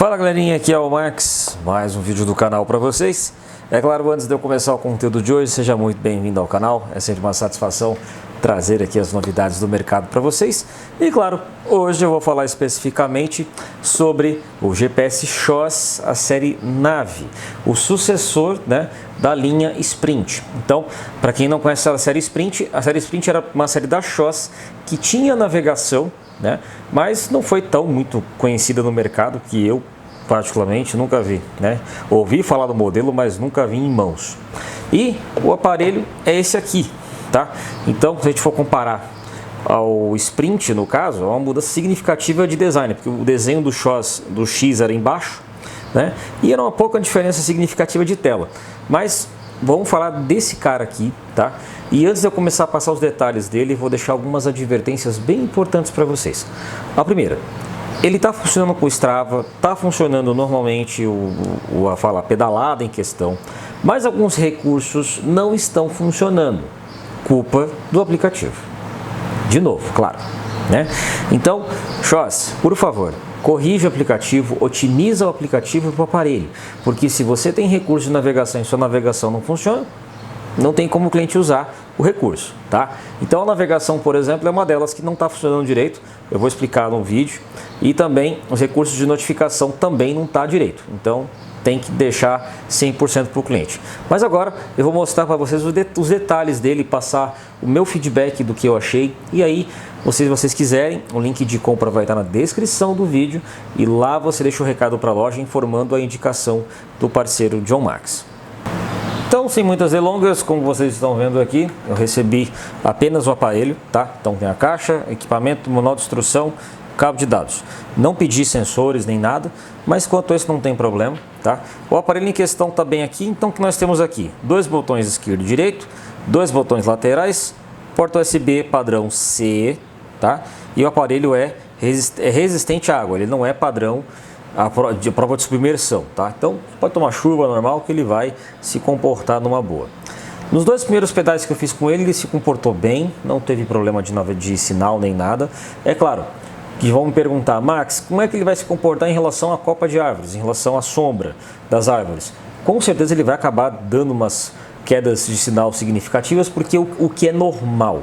Fala galerinha, aqui é o Max, mais um vídeo do canal para vocês. É claro, antes de eu começar o conteúdo de hoje, seja muito bem-vindo ao canal. É sempre uma satisfação trazer aqui as novidades do mercado para vocês. E claro, hoje eu vou falar especificamente sobre o GPS XOS, a série Nave, o sucessor, da linha Sprint. Então, para quem não conhece a série Sprint era uma série da XOS que tinha navegação, mas não foi tão muito conhecida no mercado, que eu particularmente nunca vi, Ouvi falar do modelo, mas nunca vi em mãos. E o aparelho é esse aqui, tá? Então, se a gente for comparar ao Sprint, no caso, é uma mudança significativa de design, porque o desenho do XOS, do X era embaixo, e era uma pouca diferença significativa de tela. Mas vamos falar desse cara aqui, tá? E antes de eu começar a passar os detalhes dele, vou deixar algumas advertências bem importantes para vocês. A primeira, ele está funcionando com o Strava, está funcionando normalmente a pedalada em questão, mas alguns recursos não estão funcionando, culpa do aplicativo. De novo, claro, Então, XOS, por favor, corrige o aplicativo, otimiza o aplicativo para o aparelho, porque se você tem recurso de navegação e sua navegação não funciona, não tem como o cliente usar o recurso, tá? Então a navegação, por exemplo, é uma delas que não está funcionando direito, eu vou explicar no vídeo, e também os recursos de notificação também não está direito, então tem que deixar 100% para o cliente. Mas agora eu vou mostrar para vocês os detalhes dele, passar o meu feedback do que eu achei, e aí, se vocês quiserem, o link de compra vai estar na descrição do vídeo, e lá você deixa o recado para a loja informando a indicação do parceiro John Max. Então, sem muitas delongas, como vocês estão vendo aqui, eu recebi apenas o aparelho, tá? Então tem a caixa, equipamento, manual de instrução, cabo de dados. Não pedi sensores nem nada, mas quanto a isso não tem problema, tá? O aparelho em questão está bem aqui, então o que nós temos aqui? Dois botões esquerdo e direito, dois botões laterais, porta USB padrão C, tá? E o aparelho é resistente à água, ele não é padrão de prova de submersão, tá? Então pode tomar chuva normal que ele vai se comportar numa boa. Nos dois primeiros pedais que eu fiz com ele, ele se comportou bem, não teve problema de sinal nem nada. É claro que vão me perguntar, Max, como é que ele vai se comportar em relação à copa de árvores, em relação à sombra das árvores? Com certeza ele vai acabar dando umas quedas de sinal significativas, porque o que é normal,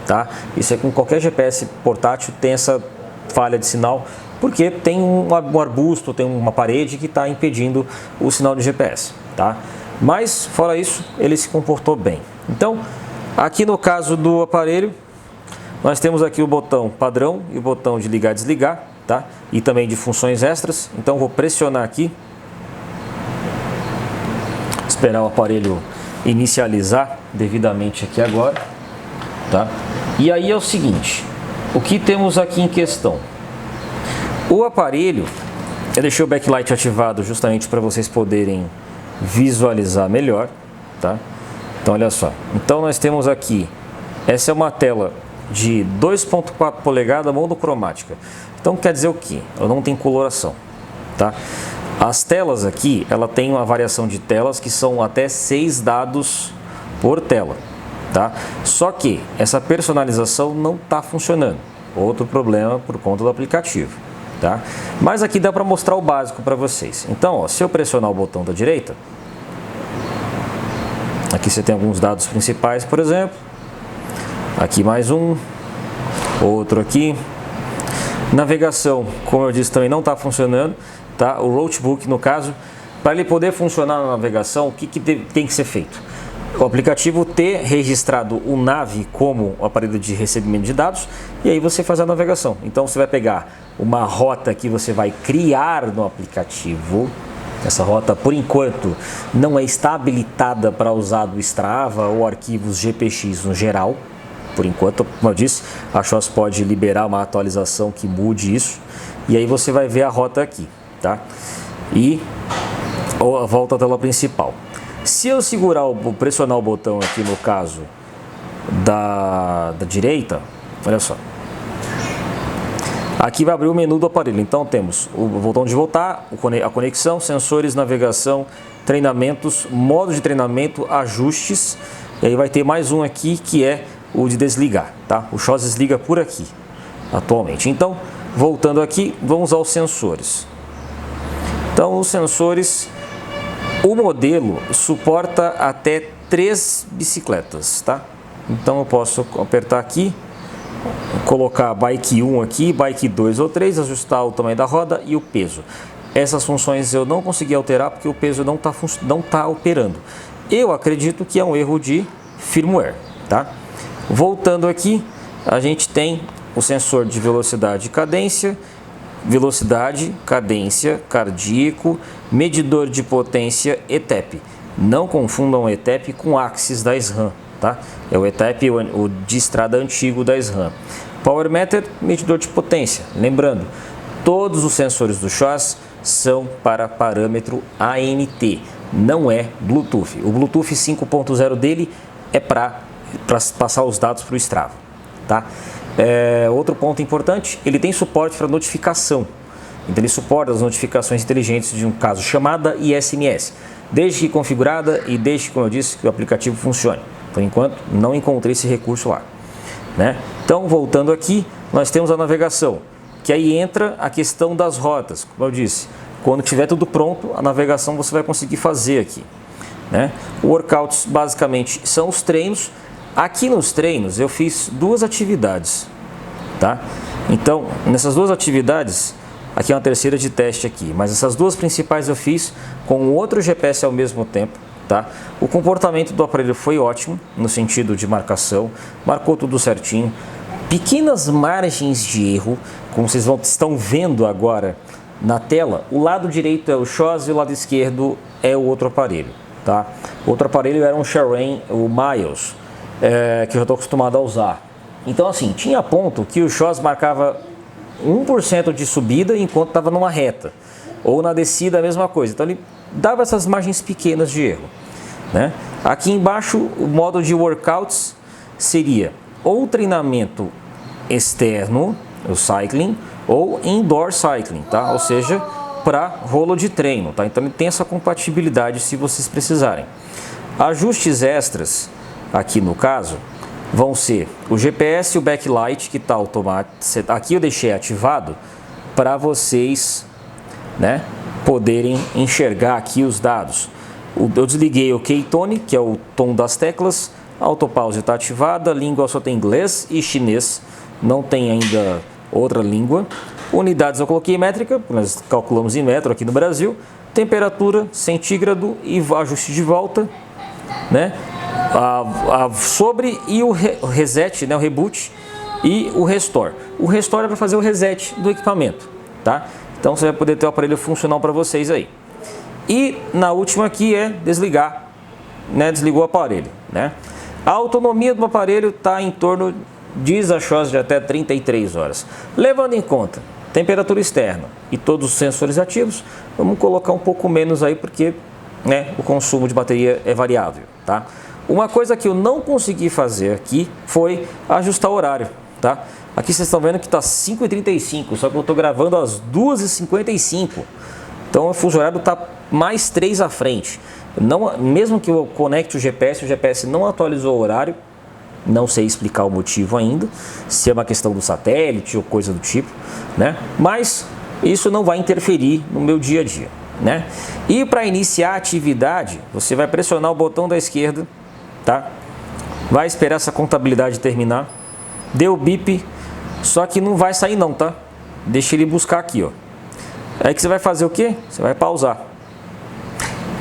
tá? Isso é com qualquer GPS portátil tem essa falha de sinal, porque tem um arbusto, tem uma parede que está impedindo o sinal de GPS, tá? Mas, fora isso, ele se comportou bem. Então, aqui no caso do aparelho, nós temos aqui o botão padrão e o botão de ligar e desligar, tá? E também de funções extras. Então, vou pressionar aqui, esperar o aparelho inicializar devidamente aqui agora, tá? E aí é o seguinte, o que temos aqui em questão? O aparelho, eu deixei o backlight ativado justamente para vocês poderem visualizar melhor, tá? Então olha só, então nós temos aqui, essa é uma tela de 2.4 polegadas monocromática. Então quer dizer o que? Ela não tem coloração, tá? As telas aqui, ela tem uma variação de telas que são até 6 dados por tela, tá? Só que essa personalização não está funcionando, outro problema por conta do aplicativo. Tá? Mas aqui dá para mostrar o básico para vocês. Então, se eu pressionar o botão da direita, aqui você tem alguns dados principais, por exemplo. Aqui mais um, outro aqui. Navegação, como eu disse, também não está funcionando, tá? O Roadbook, no caso, para ele poder funcionar na navegação, o que tem que ser feito? O aplicativo ter registrado o Nave como o aparelho de recebimento de dados, e aí você faz a navegação. Então você vai pegar uma rota que você vai criar no aplicativo. Essa rota, por enquanto, não está habilitada para usar do Strava ou arquivos GPX no geral. Por enquanto, como eu disse, a XOS pode liberar uma atualização que mude isso. E aí você vai ver a rota aqui, tá? E volta à tela principal. Se eu pressionar o botão aqui no caso da direita, olha só. Aqui vai abrir o menu do aparelho. Então temos o botão de voltar, a conexão, sensores, navegação, treinamentos, modo de treinamento, ajustes. E aí vai ter mais um aqui que é o de desligar, tá? O XOS desliga por aqui atualmente. Então, voltando aqui, vamos aos sensores. Então, os sensores, o modelo suporta até 3 bicicletas, tá? Então, eu posso apertar aqui, colocar bike 1 aqui, bike 2 ou 3, ajustar o tamanho da roda e o peso. Essas funções eu não consegui alterar porque o peso não está operando. Eu acredito que é um erro de firmware, tá? Voltando aqui, a gente tem o sensor de velocidade e cadência, cardíaco, medidor de potência ETEP. Não confundam o ETEP com o Axis da SRAM, tá? É o ETEP, o de estrada antigo da SRAM. Power Meter, medidor de potência. Lembrando, todos os sensores do CHOSS são para parâmetro ANT, não é Bluetooth. O Bluetooth 5.0 dele é para passar os dados para o Strava, tá? Outro ponto importante, ele tem suporte para notificação. Então ele suporta as notificações inteligentes de um caso chamada e SMS, desde que configurada e desde, como eu disse, que o aplicativo funcione. Por enquanto, não encontrei esse recurso lá, né? Então, voltando aqui, nós temos a navegação, que aí entra a questão das rotas. Como eu disse, quando tiver tudo pronto, a navegação você vai conseguir fazer aqui, né? Workouts basicamente são os treinos. Aqui nos treinos eu fiz 2 atividades, tá? Então, nessas 2 atividades, aqui é uma terceira de teste aqui, mas essas 2 principais eu fiz com outro GPS ao mesmo tempo, tá? O comportamento do aparelho foi ótimo, no sentido de marcação, marcou tudo certinho. Pequenas margens de erro, como vocês estão vendo agora na tela, o lado direito é o CHOSS e o lado esquerdo é o outro aparelho, tá? O outro aparelho era um Sharan, o Miles, que eu já estou acostumado a usar. Então, assim, tinha ponto que o CHOSS marcava 1% de subida enquanto estava numa reta, ou na descida a mesma coisa. Então ele dava essas margens pequenas de erro, né? Aqui embaixo o modo de workouts seria ou treinamento externo, o cycling, ou indoor cycling, tá? Ou seja, para rolo de treino, tá? Então ele tem essa compatibilidade se vocês precisarem. Ajustes extras aqui no caso vão ser o GPS e o backlight, que está automático. Aqui eu deixei ativado para vocês, né, poderem enxergar aqui os dados. Eu desliguei o K-Tone, que é o tom das teclas. A autopause está ativada, a língua só tem inglês e chinês, não tem ainda outra língua. Unidades eu coloquei métrica, nós calculamos em metro aqui no Brasil. Temperatura, centígrado e ajuste de volta, né? Sobre e o reset, né, o reboot e o restore. O restore é para fazer o reset do equipamento, tá? Então você vai poder ter o aparelho funcional para vocês aí. E na última aqui é desligar, né? Desligou o aparelho, né? A autonomia do aparelho está em torno, diz a CHOSS, de até 33 horas. Levando em conta temperatura externa e todos os sensores ativos, vamos colocar um pouco menos aí porque, né, o consumo de bateria é variável, tá? Uma coisa que eu não consegui fazer aqui foi ajustar o horário, tá? Aqui vocês estão vendo que está 5h35, só que eu estou gravando às 2h55. Então o fuso horário está mais 3 à frente. Não, mesmo que eu conecte o GPS não atualizou o horário. Não sei explicar o motivo ainda, se é uma questão do satélite ou coisa do tipo, né? Mas isso não vai interferir no meu dia a dia, né? E para iniciar a atividade, você vai pressionar o botão da esquerda, tá? Vai esperar essa contabilidade terminar. Deu bip, só que não vai sair não, tá? Deixa ele buscar aqui, ó. Aí que você vai fazer o quê? Você vai pausar.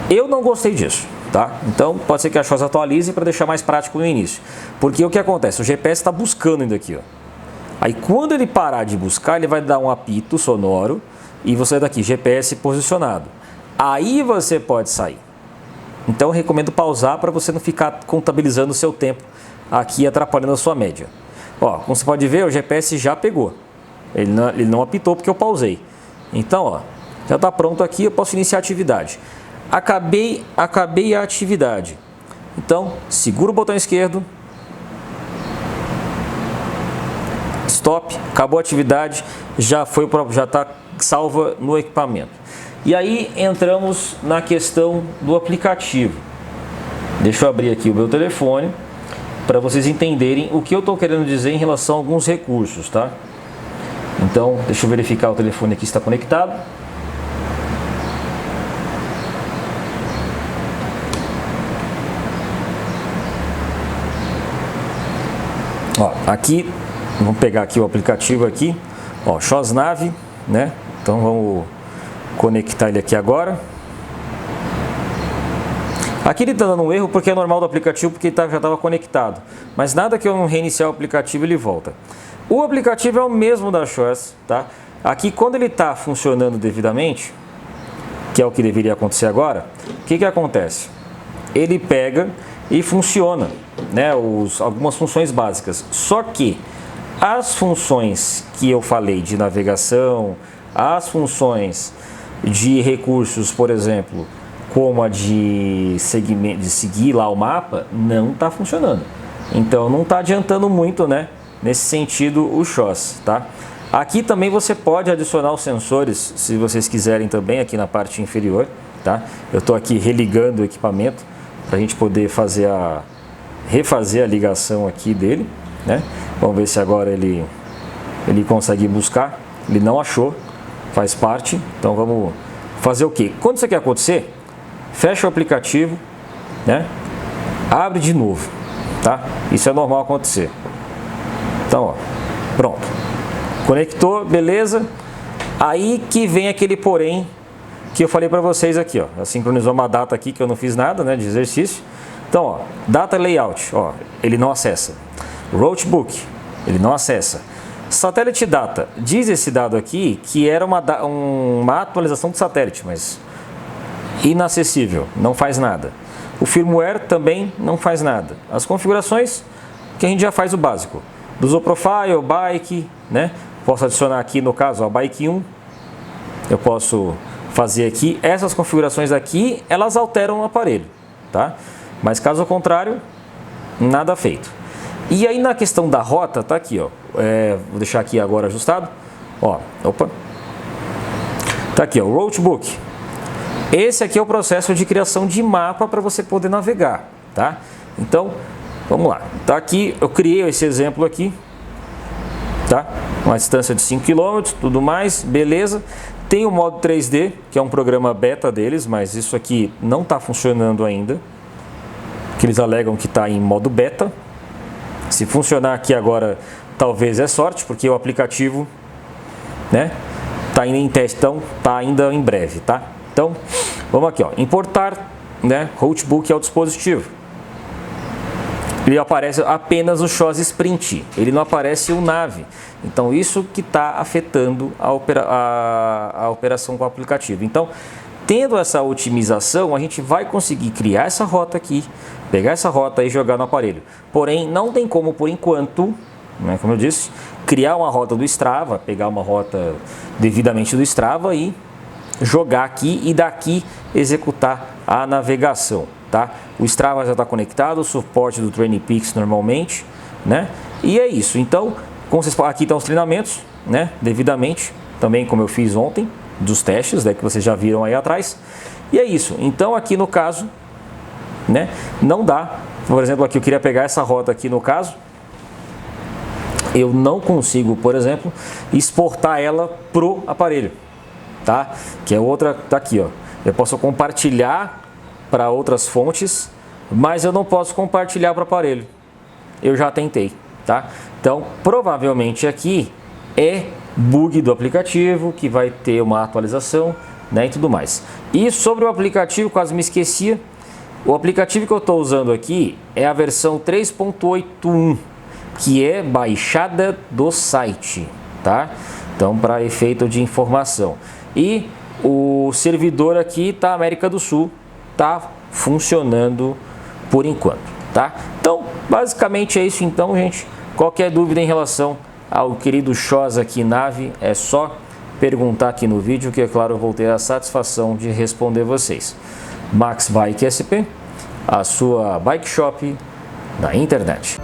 Eu não gostei disso, tá? Então pode ser que a CHOSS atualize para deixar mais prático no início. Porque o que acontece? O GPS está buscando ainda aqui, ó. Aí quando ele parar de buscar, ele vai dar um apito sonoro e você vai daqui, GPS posicionado. Aí você pode sair. Então eu recomendo pausar para você não ficar contabilizando o seu tempo aqui, atrapalhando a sua média. Ó, como você pode ver, o GPS já pegou. Ele não apitou porque eu pausei. Então, ó, já está pronto aqui, eu posso iniciar a atividade. Acabei a atividade. Então, segura o botão esquerdo. Stop, acabou a atividade, já está salva no equipamento. E aí entramos na questão do aplicativo. Deixa eu abrir aqui o meu telefone para vocês entenderem o que eu estou querendo dizer em relação a alguns recursos, tá? Então, deixa eu verificar o telefone aqui se está conectado. Ó, aqui, vamos pegar aqui o aplicativo aqui, ó, Shoss Nave, né? Então vamos conectar ele aqui agora. Aqui ele está dando um erro porque é normal do aplicativo, porque já estava conectado. Mas nada que eu não reiniciar o aplicativo ele volta. O aplicativo é o mesmo da Shoss, tá? Aqui quando ele está funcionando devidamente, que é o que deveria acontecer agora, o que acontece? Ele pega e funciona, né? Algumas funções básicas. Só que as funções que eu falei de navegação, as funções de recursos, por exemplo, como a de seguir lá o mapa, não está funcionando. Então não está adiantando muito, né? Nesse sentido o Shoss, tá? Aqui também você pode adicionar os sensores, se vocês quiserem também, aqui na parte inferior, tá? Eu estou aqui religando o equipamento para a gente poder refazer a ligação aqui dele, né? Vamos ver se agora ele consegue buscar. Ele não achou, faz parte. Então vamos fazer o quê? Quando isso aqui acontecer, fecha o aplicativo, né? Abre de novo, tá? Isso é normal acontecer. Então, ó, pronto. Conectou, beleza? Aí que vem aquele porém que eu falei para vocês aqui, ó. Eu sincronizou uma data aqui que eu não fiz nada, né, de exercício. Então, ó, data layout, ó, ele não acessa. Routebook, ele não acessa. Satellite data, diz esse dado aqui que era uma atualização do satélite, mas inacessível, não faz nada. O firmware também não faz nada. As configurações que a gente já faz o básico. Do User Profile, Bike, né? Posso adicionar aqui no caso a Bike 1. Eu posso fazer aqui. Essas configurações aqui, elas alteram o aparelho, tá? Mas caso contrário, nada feito. E aí na questão da rota, tá aqui, ó. Vou deixar aqui agora ajustado. Ó, opa. Tá aqui, ó, o Routebook. Esse aqui é o processo de criação de mapa para você poder navegar, tá? Então, vamos lá. Tá aqui, eu criei esse exemplo aqui, tá? Uma distância de 5 km, tudo mais, beleza. Tem o modo 3D, que é um programa beta deles, mas isso aqui não está funcionando ainda. Que eles alegam que está em modo beta. Se funcionar aqui agora, talvez é sorte, porque o aplicativo, né, tá ainda em teste, então tá ainda em breve, tá? Então, vamos aqui, ó, importar, né, Routebook ao dispositivo. Ele aparece apenas o Shoss Sprint, ele não aparece o Nave. Então, isso que está afetando a operação com o aplicativo. Então, tendo essa otimização, a gente vai conseguir criar essa rota aqui, pegar essa rota e jogar no aparelho. Porém, não tem como, por enquanto, né, como eu disse, criar uma rota do Strava, pegar uma rota devidamente do Strava e jogar aqui e daqui executar a navegação, tá? O Strava já está conectado, o suporte do TrainingPeaks normalmente, né? E é isso. Então, como vocês, aqui estão os treinamentos, né? Devidamente, também como eu fiz ontem, dos testes, né, que vocês já viram aí atrás. E é isso. Então, aqui no caso, né? Não dá. Por exemplo, aqui eu queria pegar essa rota aqui no caso. Eu não consigo, por exemplo, exportar ela pro aparelho, tá? Que é outra, tá aqui, ó. Eu posso compartilhar para outras fontes, mas eu não posso compartilhar para o aparelho. Eu já tentei, tá? Então, provavelmente aqui é bug do aplicativo, que vai ter uma atualização, né, e tudo mais. E sobre o aplicativo, quase me esquecia, o aplicativo que eu estou usando aqui é a versão 3.81, que é baixada do site, tá? Então, para efeito de informação. E o servidor aqui tá América do Sul, tá funcionando por enquanto, tá? Então, basicamente é isso então, gente. Qualquer dúvida em relação ao querido Shoss aqui Nave, é só perguntar aqui no vídeo, que é claro, eu vou ter a satisfação de responder vocês. Max Bike SP, a sua bike shop na internet.